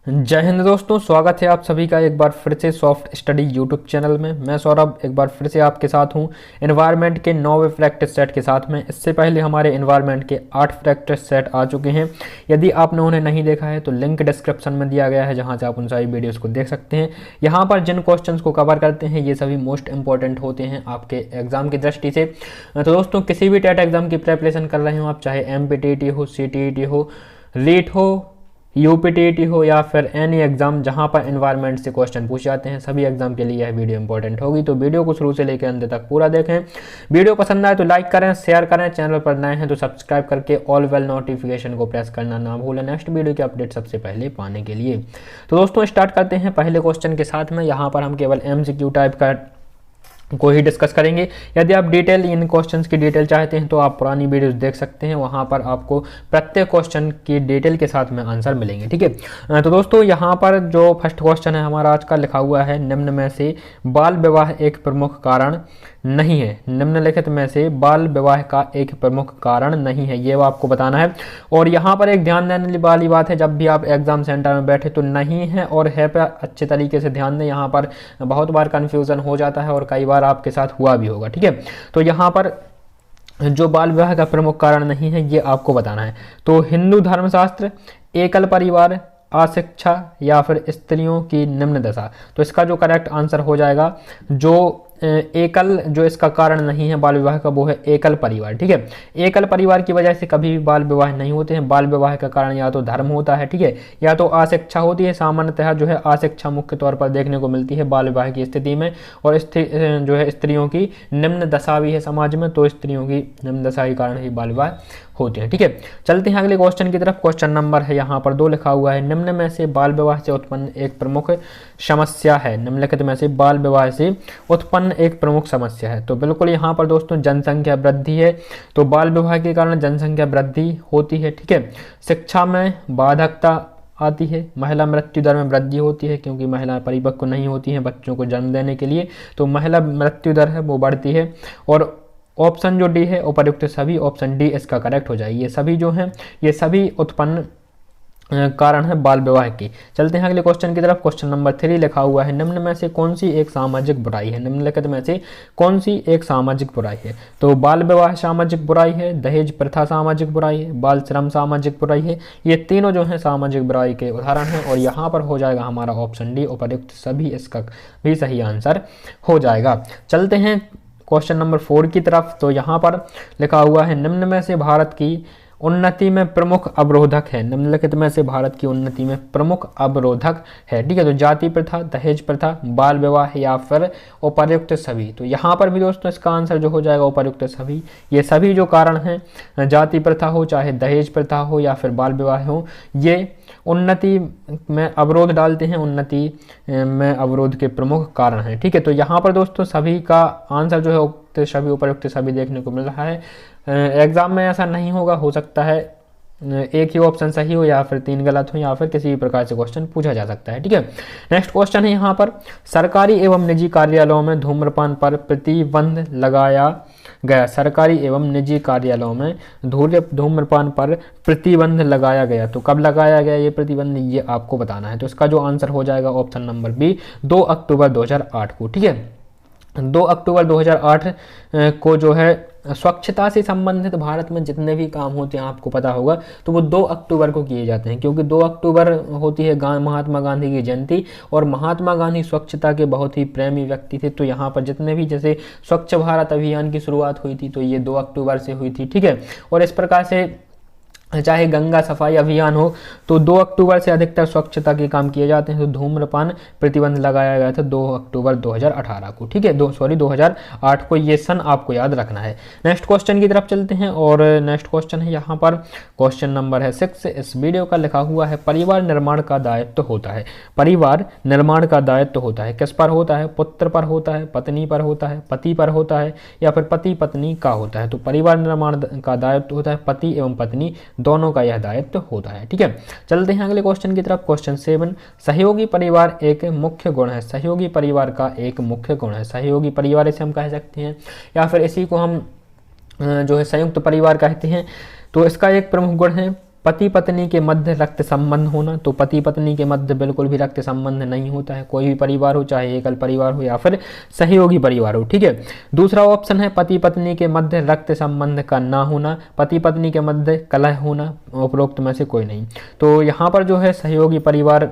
जय हिंद दोस्तों, स्वागत है आप सभी का एक बार फिर से सॉफ्ट स्टडी यूट्यूब चैनल में। मैं सौरभ एक बार फिर से आपके साथ हूं एनवायरनमेंट के 9वें प्रैक्टिस सेट के साथ में। इससे पहले हमारे एनवायरनमेंट के 8 प्रैक्टिस सेट आ चुके हैं। यदि आपने उन्हें नहीं देखा है तो लिंक डिस्क्रिप्शन में दिया गया है, जहां से आप उन सारी वीडियोज़ को देख सकते हैं। यहाँ पर जिन क्वेश्चन को कवर करते हैं ये सभी मोस्ट इंपॉर्टेंट होते हैं आपके एग्जाम की दृष्टि से। तो दोस्तों, किसी भी टेट एग्जाम की प्रेपरेशन कर रहे हो आप, चाहे MPTET हो, CTET हो, लीट हो, UPTET हो या फिर एनी एग्जाम जहां पर एनवायरनमेंट से क्वेश्चन पूछ जाते हैं, सभी एग्जाम के लिए यह वीडियो इंपॉर्टेंट होगी। तो वीडियो को शुरू से लेकर अंत तक पूरा देखें। वीडियो पसंद आए तो लाइक करें, शेयर करें, चैनल पर नए हैं तो सब्सक्राइब करके ऑल बेल नोटिफिकेशन को प्रेस करना ना भूलें नेक्स्ट वीडियो की अपडेट सबसे पहले पाने के लिए। तो दोस्तों, स्टार्ट करते हैं पहले क्वेश्चन के साथ में। यहाँ पर हम केवल MCQ टाइप का को ही डिस्कस करेंगे। यदि आप डिटेल इन क्वेश्चंस की डिटेल चाहते हैं तो आप पुरानी वीडियोस देख सकते हैं, वहां पर आपको प्रत्येक क्वेश्चन की डिटेल के साथ में आंसर मिलेंगे। ठीक है, तो दोस्तों यहाँ पर जो फर्स्ट क्वेश्चन है हमारा आज का, लिखा हुआ है निम्न में से बाल विवाह एक प्रमुख कारण नहीं है। निम्नलिखित में से बाल विवाह का एक प्रमुख कारण नहीं है, ये वो आपको बताना है। और यहाँ पर एक ध्यान देने वाली बात है, जब भी आप एग्जाम सेंटर में बैठे तो नहीं है और है पे अच्छे तरीके से ध्यान दें। यहाँ पर बहुत बार कन्फ्यूजन हो जाता है और कई बार आपके साथ हुआ भी होगा। ठीक है, तो यहाँ पर जो बाल विवाह का प्रमुख कारण नहीं है ये आपको बताना है। तो हिंदू धर्मशास्त्र, एकल परिवार, अशिक्षा या फिर स्त्रियों की निम्न दशा। तो इसका जो करेक्ट आंसर हो जाएगा, जो एकल जो इसका कारण नहीं है बाल विवाह का, वो है एकल परिवार। ठीक है, एकल परिवार की वजह से कभी भी बाल विवाह नहीं होते हैं। बाल विवाह का कारण या तो धर्म होता है, ठीक है, या तो अशिक्षा होती है। सामान्यतः जो है अशिक्षा मुख्य तौर पर देखने को मिलती है बाल विवाह की स्थिति में। और जो है स्त्रियों की निम्न दशा भी है समाज में, तो स्त्रियों की निम्न दशा के कारण ही बाल विवाह होते हैं। ठीक है, चलते हैं अगले क्वेश्चन की तरफ। क्वेश्चन नंबर है यहाँ पर 2, लिखा हुआ है निम्न में से बाल विवाह से उत्पन्न एक प्रमुख समस्या है। निम्नलिखित में से बाल विवाह से उत्पन्न एक प्रमुख समस्या है। तो बिल्कुल यहाँ पर दोस्तों जनसंख्या वृद्धि है। तो बाल विवाह के कारण जनसंख्या वृद्धि होती है। ठीक है, शिक्षा में बाधकता आती है, महिला मृत्यु दर में वृद्धि होती है, क्योंकि महिला परिपक्व नहीं होती हैं बच्चों को जन्म देने के लिए, तो महिला मृत्यु दर है वो बढ़ती है। और ऑप्शन जो डी है उपर्युक्त सभी, ऑप्शन डी इसका करेक्ट हो जाएगी। ये सभी जो हैं ये सभी उत्पन्न कारण है बाल विवाह की। चलते हैं अगले क्वेश्चन की तरफ। क्वेश्चन नंबर 3, लिखा हुआ है निम्न में से कौन सी एक सामाजिक बुराई है। निम्नलिखित में से कौन सी एक सामाजिक बुराई है। तो बाल विवाह सामाजिक बुराई है, दहेज प्रथा सामाजिक बुराई है, बाल श्रम सामाजिक बुराई है। ये तीनों जो है सामाजिक बुराई के उदाहरण हैं और यहाँ पर हो जाएगा हमारा ऑप्शन डी उपर्युक्त सभी, इसका भी सही आंसर हो जाएगा। चलते हैं क्वेश्चन नंबर 4 की तरफ। तो यहाँ पर लिखा हुआ है निम्न में से भारत की उन्नति में प्रमुख अवरोधक है। निम्नलिखित में से भारत की उन्नति में प्रमुख अवरोधक है। ठीक है, तो जाति प्रथा, दहेज प्रथा, बाल विवाह या फिर उपर्युक्त सभी। तो यहाँ पर भी दोस्तों इसका आंसर जो हो जाएगा उपर्युक्त सभी। ये सभी जो कारण हैं, जाति प्रथा हो, चाहे दहेज प्रथा हो या फिर बाल विवाह हो, ये उन्नति में अवरोध डालते हैं, उन्नति में अवरोध के प्रमुख कारण हैं। ठीक है, तो यहाँ पर दोस्तों सभी का आंसर जो है उक्त सभी उपर्युक्त सभी देखने को मिल रहा है। एग्जाम में ऐसा नहीं होगा, हो सकता है एक ही ऑप्शन सही हो या फिर 3 गलत हो या फिर किसी भी प्रकार से क्वेश्चन पूछा जा सकता है। ठीक है, नेक्स्ट क्वेश्चन है यहाँ पर, सरकारी एवं निजी कार्यालयों में धूम्रपान पर प्रतिबंध लगाया गया। सरकारी एवं निजी कार्यालयों में धूम्रपान पर प्रतिबंध लगाया गया। तो कब लगाया गया ये प्रतिबंध, ये आपको बताना है। तो इसका जो आंसर हो जाएगा ऑप्शन नंबर बी, 2 अक्टूबर 2008 को। ठीक है, 2 अक्टूबर 2008 को जो है स्वच्छता से संबंधित भारत में जितने भी काम होते हैं आपको पता होगा, तो वो 2 अक्टूबर को किए जाते हैं, क्योंकि 2 अक्टूबर होती है महात्मा गांधी की जयंती और महात्मा गांधी स्वच्छता के बहुत ही प्रेमी व्यक्ति थे। तो यहाँ पर जितने भी जैसे स्वच्छ भारत अभियान की शुरुआत हुई थी तो ये 2 अक्टूबर से हुई थी। ठीक है, और इस प्रकार से चाहे गंगा सफाई अभियान हो तो 2 अक्टूबर से अधिकतर स्वच्छता के काम किए जाते हैं। तो धूम्रपान प्रतिबंध लगाया गया था 2 अक्टूबर 2018 को। ठीक है, 2008 को, ये सन आपको याद रखना है। नेक्स्ट क्वेश्चन की तरफ चलते हैं और नेक्स्ट क्वेश्चन है यहाँ पर, क्वेश्चन नंबर है 6 इस वीडियो का, लिखा हुआ है परिवार निर्माण का दायित्व होता है। परिवार निर्माण का दायित्व होता है, किस पर होता है, पुत्र पर होता है, पत्नी पर होता है, पति पर होता है या फिर पति पत्नी का होता है। तो परिवार निर्माण का दायित्व होता है पति एवं पत्नी दोनों का यह दायित्व होता है। ठीक है, चलते हैं अगले क्वेश्चन की तरफ। क्वेश्चन 7, सहयोगी परिवार एक मुख्य गुण है। सहयोगी परिवार का एक मुख्य गुण है। सहयोगी परिवार इसे हम कह सकते हैं या फिर इसी को हम जो है संयुक्त परिवार कहते हैं। तो इसका एक प्रमुख गुण है पति पत्नी के मध्य रक्त संबंध होना, तो पति पत्नी के मध्य बिल्कुल भी रक्त संबंध नहीं होता है, कोई भी परिवार हो, चाहे एकल परिवार हो या फिर सहयोगी परिवार हो, ठीक है। दूसरा ऑप्शन है पति पत्नी के मध्य रक्त संबंध का ना होना, पति पत्नी के मध्य कलह होना, उपरोक्त में से कोई नहीं। तो यहाँ पर जो है सहयोगी परिवार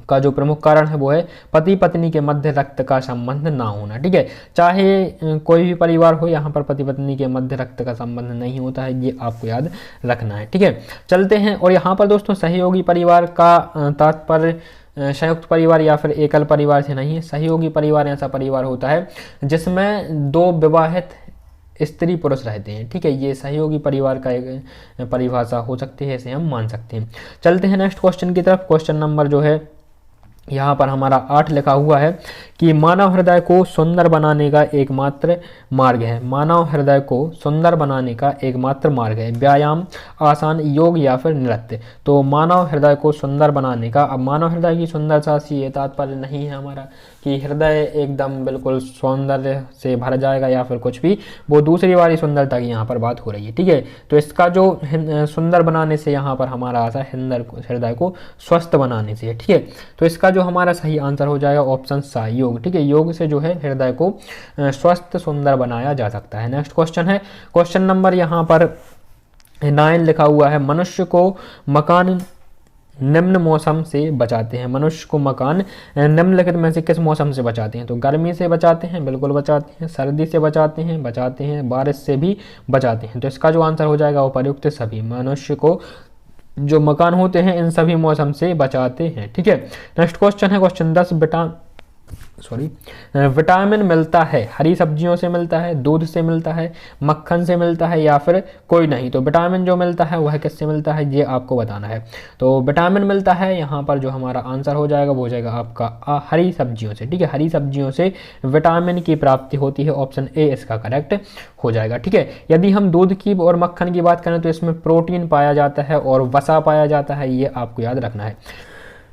का जो प्रमुख कारण है वो है पति पत्नी के मध्य रक्त का संबंध ना होना, ठीक है। चाहे कोई भी परिवार हो, यहाँ पर पति पत्नी के मध्य रक्त का संबंध नहीं होता है, ये आपको याद रखना है, ठीक है। चलते हैं, और यहाँ पर दोस्तों सहयोगी परिवार का तात्पर्य संयुक्त परिवार या फिर एकल परिवार से नहीं है। सहयोगी परिवार ऐसा परिवार होता है जिसमें दो विवाहित स्त्री पुरुष रहते हैं, ठीक है। ये सहयोगी परिवार का एक परिभाषा हो सकती है, इसे हम मान सकते हैं। चलते हैं नेक्स्ट क्वेश्चन की तरफ। क्वेश्चन नंबर जो है यहाँ पर हमारा 8 लिखा हुआ है कि मानव हृदय को सुंदर बनाने का एकमात्र मार्ग है। मानव हृदय को सुंदर बनाने का एकमात्र मार्ग है व्यायाम, आसन, योग या फिर नृत्य। तो मानव हृदय को सुंदर बनाने का, अब मानव हृदय की सुंदरता से ये तात्पर्य नहीं है हमारा कि हृदय एकदम बिल्कुल सौंदर्य से भर जाएगा या फिर कुछ भी, वो दूसरी वाली सुंदरता की यहाँ पर बात हो रही है, ठीक है। तो इसका जो सुंदर बनाने से यहाँ पर हमारा आशा हृदय को स्वस्थ बनाने से है, ठीक है। तो इसका जो हमारा सही आंसर हो जाएगा ऑप्शन सा योग, ठीक है। योग से जो है हृदय को स्वस्थ सुंदर बनाया जा सकता है। नेक्स्ट क्वेश्चन है क्वेश्चन नंबर यहाँ पर 9 लिखा हुआ है मनुष्य को मकान निम्न मौसम से बचाते हैं। मनुष्य को मकान निम्नलिखित में से किस मौसम से बचाते हैं? तो गर्मी से बचाते हैं, बिल्कुल बचाते हैं, सर्दी से बचाते हैं, बारिश से भी बचाते हैं। तो इसका जो आंसर हो जाएगा उपर्युक्त सभी। मनुष्य को जो मकान होते हैं इन सभी मौसम से बचाते हैं, ठीक है। नेक्स्ट क्वेश्चन है क्वेश्चन 10 विटामिन मिलता है हरी सब्जियों से मिलता है, दूध से मिलता है, मक्खन से मिलता है या फिर कोई नहीं। तो विटामिन जो मिलता है वह किससे मिलता है ये आपको बताना है। तो विटामिन मिलता है यहाँ पर जो हमारा आंसर हो जाएगा वो हो जाएगा आपका हरी सब्जियों से, ठीक है। हरी सब्जियों से विटामिन की प्राप्ति होती है, ऑप्शन ए इसका करेक्ट हो जाएगा, ठीक है। यदि हम दूध की और मक्खन की बात करें तो इसमें प्रोटीन पाया जाता है और वसा पाया जाता है, ये आपको याद रखना है।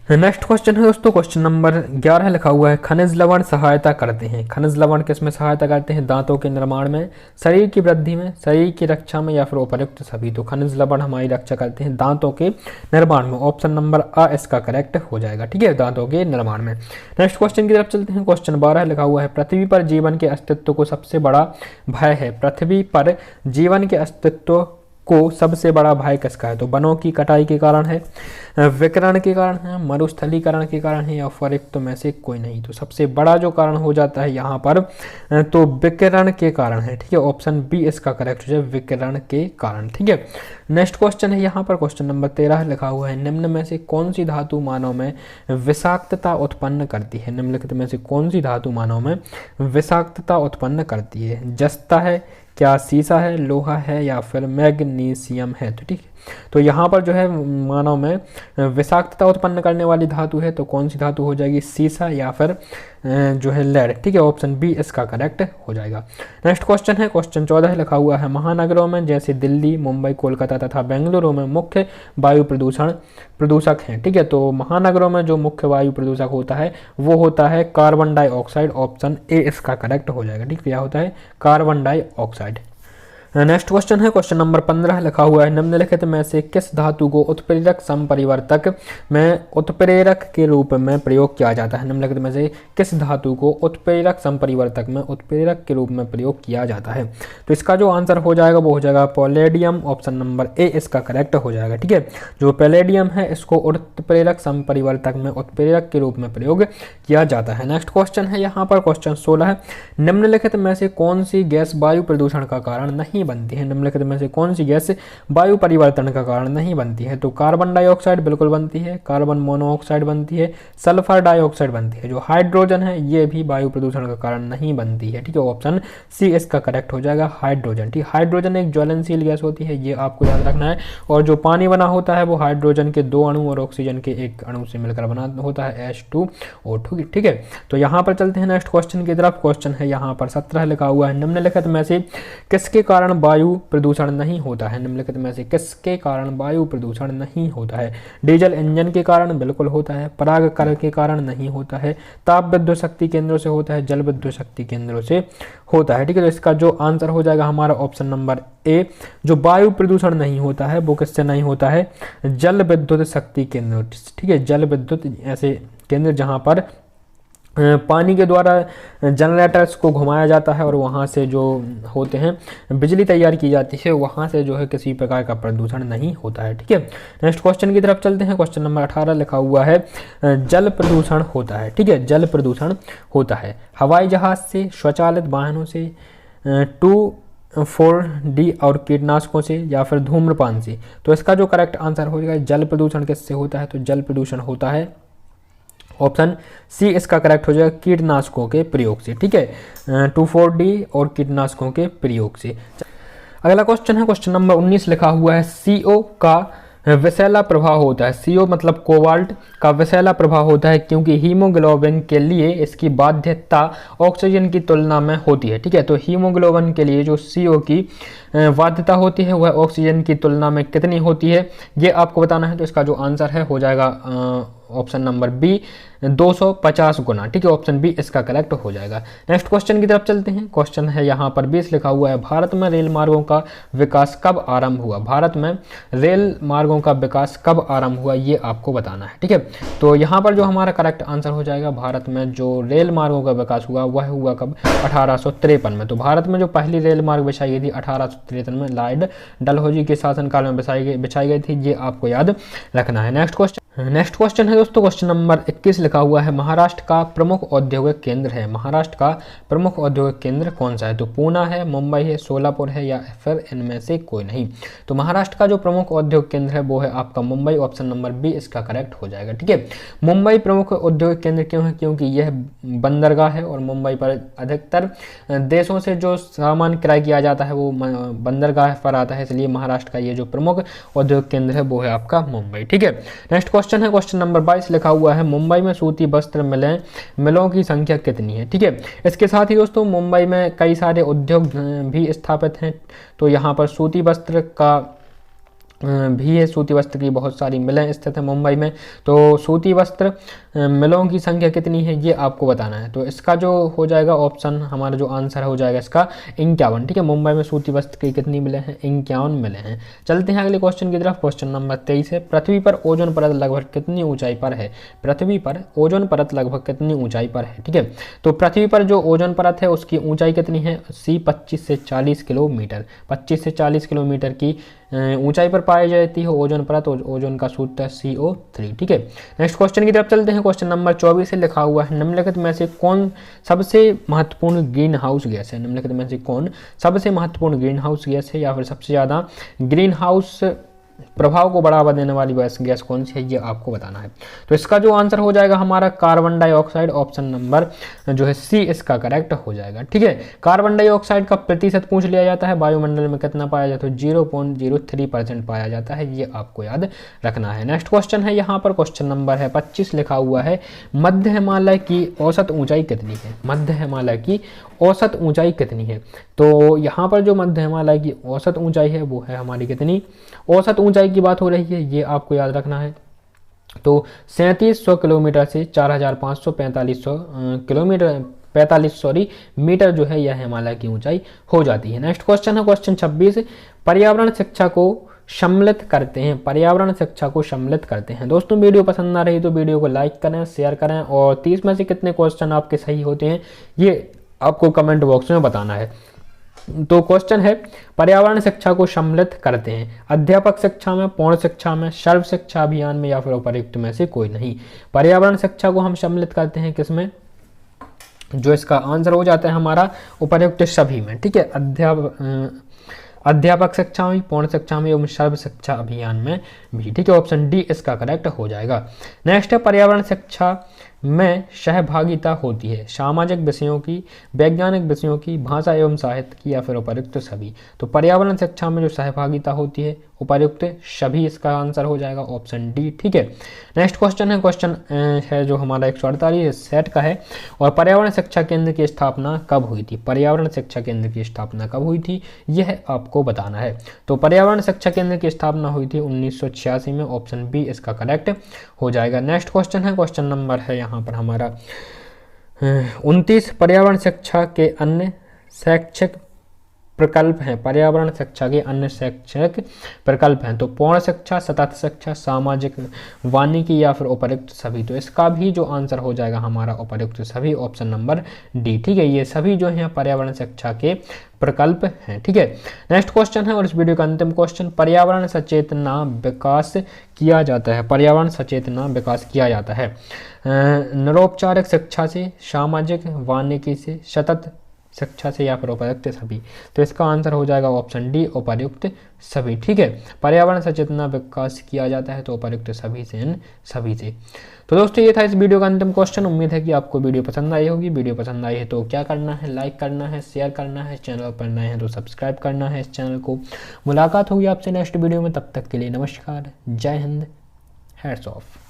नेक्स्ट क्वेश्चन है दोस्तों क्वेश्चन नंबर 11 लिखा हुआ है खनिज लवण सहायता करते हैं। खनिज लवण किसमें सहायता करते हैं? दांतों के निर्माण में, शरीर की वृद्धि में, शरीर की रक्षा में या फिर उपर्युक्त सभी। तो खनिज लवण हमारी रक्षा करते हैं दांतों के निर्माण में, ऑप्शन नंबर आ इसका करेक्ट हो जाएगा, ठीक है, दांतों के निर्माण में। नेक्स्ट क्वेश्चन की तरफ चलते हैं। क्वेश्चन 12 लिखा हुआ है पृथ्वी पर जीवन के अस्तित्व को सबसे बड़ा भय है। पृथ्वी पर जीवन के अस्तित्व को सबसे बड़ा भय किसका है? तो वनों की कटाई के कारण है, विकिरण के कारण है, मरुस्थलीकरण के कारण है या उपर्युक्त में से कोई नहीं। तो सबसे बड़ा जो कारण हो जाता है यहाँ पर तो विकिरण के कारण है, ठीक है, ऑप्शन बी इसका करेक्ट हो जाए, विकिरण के कारण, ठीक है। नेक्स्ट क्वेश्चन है यहाँ पर क्वेश्चन नंबर 13 लिखा हुआ है निम्न में से कौन सी धातु मानव में विषाक्तता उत्पन्न करती है? निम्नलिखित में से कौन सी धातु मानव में विषाक्तता उत्पन्न करती है? जस्ता है, क्या सीसा है, लोहा है या फिर मैग्नीशियम है? तो ठीक है, तो यहाँ पर जो है मानव में विषाक्तता उत्पन्न करने वाली धातु है, तो कौन सी धातु हो जाएगी? सीसा या फिर जो है लेड, ठीक है, ऑप्शन बी इसका करेक्ट हो जाएगा। नेक्स्ट क्वेश्चन है क्वेश्चन 14 लिखा हुआ है महानगरों में जैसे दिल्ली, मुंबई, कोलकाता तथा बेंगलुरु में मुख्य वायु प्रदूषक हैं, ठीक है। तो महानगरों में जो मुख्य वायु प्रदूषक होता है वो होता है कार्बन डाइऑक्साइड, ऑप्शन ए इसका करेक्ट हो जाएगा, ठीक, क्या होता है? Carbon dioxide. नेक्स्ट क्वेश्चन है क्वेश्चन नंबर 15 लिखा हुआ है निम्नलिखित में से किस धातु को उत्प्रेरक संपरिवर्तक में उत्प्रेरक के रूप में प्रयोग किया जाता है? निम्नलिखित में से किस धातु को उत्प्रेरक संपरिवर्तक में उत्प्रेरक के रूप में प्रयोग किया जाता है? तो इसका जो आंसर हो जाएगा वो हो जाएगा पैलेडियम, ऑप्शन नंबर ए इसका करेक्ट हो जाएगा, ठीक है। जो पैलेडियम है इसको उत्प्रेरक संपरिवर्तक में उत्प्रेरक के रूप में प्रयोग किया जाता है। नेक्स्ट क्वेश्चन है यहाँ पर क्वेश्चन 16 निम्नलिखित में से कौन सी गैस वायु प्रदूषण का कारण नहीं बनती है? निम्नलिखित में से कौन सी गैस वायु परिवर्तन का कारण नहीं बनती है? तो कार्बन डाइऑक्साइड बिल्कुल बनती है, कार्बन मोनोऑक्साइड बनती है, सल्फर डाइऑक्साइड बनती है। जो हाइड्रोजन है ये भी वायु प्रदूषण का कारण नहीं बनती है, ठीक है, ऑप्शन सी इसका करेक्ट हो जाएगा, हाइड्रोजन, ठीक। हाइड्रोजन एक ज्वलनशील गैस होती है, ये आपको याद रखना है। और जो पानी बना होता है वो हाइड्रोजन के 2 अणु और ऑक्सीजन के 1 अणु से मिलकर बना होता है H2O2, ठीक है। तो यहाँ पर चलते हैं नेक्स्ट क्वेश्चन की तरफ। क्वेश्चन है यहाँ पर 17 लिखा हुआ है निम्नलिखित में से किसके कारण कारण वायु प्रदूषण नहीं होता है? निम्नलिखित में से किसके कारण वायु प्रदूषण नहीं होता है? डीजल इंजन के कारण बिल्कुल होता है, परागकण के कारण नहीं होता है, ताप विद्युत शक्ति केंद्रों से होता है, जल विद्युत शक्ति केंद्रों से होता है। ठीक है, तो इसका जो आंसर हो जाएगा हमारा ऑप्शन नंबर ए, जो वायु प्रदूषण नहीं होता है वो किससे नहीं होता है? जल विद्युत शक्ति केंद्र। ठीक है, जल विद्युत ऐसे केंद्र जहां पर पानी के द्वारा जनरेटर्स को घुमाया जाता है और वहाँ से जो होते हैं बिजली तैयार की जाती है, वहाँ से जो है किसी प्रकार का प्रदूषण नहीं होता है। ठीक है, नेक्स्ट क्वेश्चन की तरफ चलते हैं। क्वेश्चन नंबर 18 लिखा हुआ है जल प्रदूषण होता है। ठीक है, जल प्रदूषण होता है हवाई जहाज से, स्वचालित वाहनों से, 2,4-D और कीटनाशकों से, या फिर धूम्रपान से। तो इसका जो करेक्ट आंसर हो जाएगा जल प्रदूषण किससे होता है? तो जल प्रदूषण होता है ऑप्शन सी इसका करेक्ट हो जाएगा कीटनाशकों के प्रयोग से। ठीक है, 2,4-D और कीटनाशकों के प्रयोग से। अगला क्वेश्चन है क्वेश्चन नंबर 19 लिखा हुआ है CO का विषैला प्रभाव होता है। CO मतलब कोबाल्ट का विषैला प्रभाव होता है क्योंकि हीमोग्लोबिन के लिए इसकी बाध्यता ऑक्सीजन की तुलना में होती है। ठीक है, तो हीमोग्लोबिन के लिए जो CO की बाध्यता होती है वह ऑक्सीजन की तुलना में कितनी होती है, ये आपको बताना है। तो इसका जो आंसर है हो जाएगा ऑप्शन नंबर बी 250 गुना। ठीक है, ऑप्शन बी इसका करेक्ट हो जाएगा। नेक्स्ट क्वेश्चन की तरफ चलते हैं। क्वेश्चन है यहाँ पर 20 लिखा हुआ है भारत में रेल मार्गों का विकास कब आरंभ हुआ? भारत में रेल मार्गों का विकास कब आरंभ हुआ ये आपको बताना है। ठीक है, तो यहाँ पर जो हमारा करेक्ट आंसर हो जाएगा भारत में जो रेल मार्गों का विकास हुआ वह हुआ कब? 1853 में। तो भारत में जो पहली रेल मार्ग बिछाई गई थी 1853 में लॉर्ड डलहौजी के शासनकाल में बिछाई गई थी, ये आपको याद रखना है। नेक्स्ट क्वेश्चन है दोस्तों क्वेश्चन नंबर 21 लिखा हुआ है महाराष्ट्र का प्रमुख औद्योगिक केंद्र है। महाराष्ट्र का प्रमुख औद्योगिक केंद्र कौन सा है? तो पूना है, मुंबई है, सोलापुर है, या फिर इनमें से कोई नहीं। तो महाराष्ट्र का जो प्रमुख औद्योगिक केंद्र है वो है आपका मुंबई। ऑप्शन नंबर बी इसका करेक्ट हो जाएगा। ठीक है, मुंबई प्रमुख औद्योगिक केंद्र क्यों है? क्योंकि यह बंदरगाह है और मुंबई पर अधिकतर देशों से जो सामान क्रय किया जाता है वो बंदरगाह पर आता है, इसलिए महाराष्ट्र का ये जो प्रमुख औद्योगिक केंद्र है वो है आपका मुंबई। ठीक है, नेक्स्ट क्वेश्चन है क्वेश्चन नंबर 22 लिखा हुआ है मुंबई में सूती वस्त्र मिलों की संख्या कितनी है? ठीक है, इसके साथ ही दोस्तों मुंबई में कई सारे उद्योग भी स्थापित हैं, तो यहाँ पर सूती वस्त्र का भी है, सूती वस्त्र की बहुत सारी मिलें स्थित है मुंबई में। तो सूती वस्त्र मिलों की संख्या कितनी है ये आपको बताना है। तो इसका जो हो जाएगा ऑप्शन हमारा जो आंसर हो जाएगा इसका 51। ठीक है, मुंबई में सूती वस्त्र की कितनी मिलें हैं? 51 मिलें हैं। चलते हैं अगले क्वेश्चन की तरफ। क्वेश्चन नंबर 23 है पृथ्वी पर ओजोन परत लगभग कितनी ऊंचाई पर है? पृथ्वी पर ओजोन परत लगभग कितनी ऊंचाई पर है? ठीक है, तो पृथ्वी पर जो ओजोन परत है उसकी ऊंचाई कितनी है? सी 25 से 40 किलोमीटर। 25 से 40 किलोमीटर की ऊंचाई पर पाई जाती है ओजोन परत। ओजोन का सूत्र है CO3। ठीक है, नेक्स्ट क्वेश्चन की तरफ चलते हैं। क्वेश्चन नंबर 24 से लिखा हुआ है निम्नलिखित में से कौन सबसे महत्वपूर्ण ग्रीन हाउस गैस है? निम्नलिखित में से कौन सबसे महत्वपूर्ण ग्रीन हाउस गैस है या फिर सबसे ज्यादा ग्रीन हाउस प्रभाव को बढ़ावा देने वाली गैस कौन सी है ये आपको बताना है। तो इसका जो आंसर हो जाएगा हमारा कार्बन डाइऑक्साइड। ऑप्शन नंबर जो है सी इसका करेक्ट हो जाएगा। ठीक है, कार्बन डाइऑक्साइड का प्रतिशत पूछ लिया जाता है, वायुमंडल में कितना पाया जाता है? 0.03% पाया जाता है, ये आपको याद रखना है। नेक्स्ट क्वेश्चन है यहाँ पर क्वेश्चन नंबर है 25 लिखा हुआ है मध्य हिमालय की औसत ऊंचाई कितनी है? मध्य हिमालय की औसत ऊंचाई कितनी है? तो यहाँ पर जो मध्य हिमालय की औसत ऊंचाई है वो है हमारी कितनी? औसत ऊंचाई की बात हो रही है, ये आपको याद रखना है। तो 3700 किलोमीटर से 4545 किलोमीटर 45 मीटर जो है यह हिमालय की ऊंचाई हो जाती है। नेक्स्ट क्वेश्चन है क्वेश्चन 26 पर्यावरण शिक्षा को सम्मिलित करते हैं। पर्यावरण शिक्षा को सम्मिलित करते हैं। दोस्तों वीडियो पसंद आ रही तो वीडियो को लाइक करें, शेयर करें और 30 में से कितने क्वेश्चन आपके सही होते हैं ये आपको कमेंट बॉक्स में बताना है। तो क्वेश्चन है पर्यावरण शिक्षा को सम्मिलित करते हैं अध्यापक शिक्षा में, पूर्ण शिक्षा में, सर्व शिक्षा अभियान में, या फिर उपर्युक्त में से कोई नहीं। पर्यावरण शिक्षा को हम सम्मिलित करते हैं किसमें? जो इसका आंसर हो जाता है हमारा उपर्युक्त सभी में। ठीक है, अध्यापक शिक्षा में, पूर्ण शिक्षा में एवं सर्व शिक्षा अभियान में भी। ठीक है, ऑप्शन डी इसका करेक्ट हो जाएगा। नेक्स्ट है पर्यावरण शिक्षा में सहभागिता होती है, सामाजिक विषयों की, वैज्ञानिक विषयों की, भाषा एवं साहित्य की, या फिर उपर्युक्त सभी। तो पर्यावरण शिक्षा में जो सहभागिता होती है उपर्युक्त सभी इसका आंसर हो जाएगा ऑप्शन डी। ठीक है, नेक्स्ट क्वेश्चन है जो हमारा 148 सेट का है। और पर्यावरण शिक्षा केंद्र की स्थापना कब हुई थी? पर्यावरण शिक्षा केंद्र की स्थापना कब हुई थी यह आपको बताना है। तो पर्यावरण शिक्षा केंद्र की स्थापना हुई थी 1986 में, ऑप्शन बी इसका करेक्ट हो जाएगा। नेक्स्ट क्वेश्चन है, क्वेश्चन नंबर है यहाँ पर हमारा 29। पर्यावरण शिक्षा के अन्य शैक्षिक प्रकल्प हैं। पर्यावरण शिक्षा के अन्य शैक्षिक प्रकल्प हैं। तो पूर्ण शिक्षा, सतत शिक्षा, सामाजिक वानिकी, या फिर उपर्युक्त सभी। तो इसका भी जो आंसर हो जाएगा हमारा उपर्युक्त सभी, ऑप्शन नंबर डी। ठीक है, ये सभी जो हैं पर्यावरण शिक्षा के प्रकल्प हैं। ठीक है, नेक्स्ट क्वेश्चन है और इस वीडियो का अंतिम क्वेश्चन। पर्यावरण सचेतना विकास किया जाता है। पर्यावरण सचेतना विकास किया जाता है निरौपचारिक शिक्षा से, सामाजिक वानिकी से, सतत शिक्षा से, या फिर उपर्युक्त सभी। तो इसका आंसर हो जाएगा ऑप्शन डी, उपर्युक्त सभी। ठीक है, पर्यावरण सचेतना विकास किया जाता है तो उपर्युक्त सभी से, इन सभी से। तो दोस्तों ये था इस वीडियो का अंतिम क्वेश्चन। उम्मीद है कि आपको वीडियो पसंद आई होगी। वीडियो पसंद आई है तो क्या करना है, लाइक करना है, शेयर करना है, चैनल पर नए हैं तो सब्सक्राइब करना है इस चैनल को। मुलाकात होगी आपसे नेक्स्ट वीडियो में, तब तक के लिए नमस्कार, जय हिंद, हैट्स ऑफ।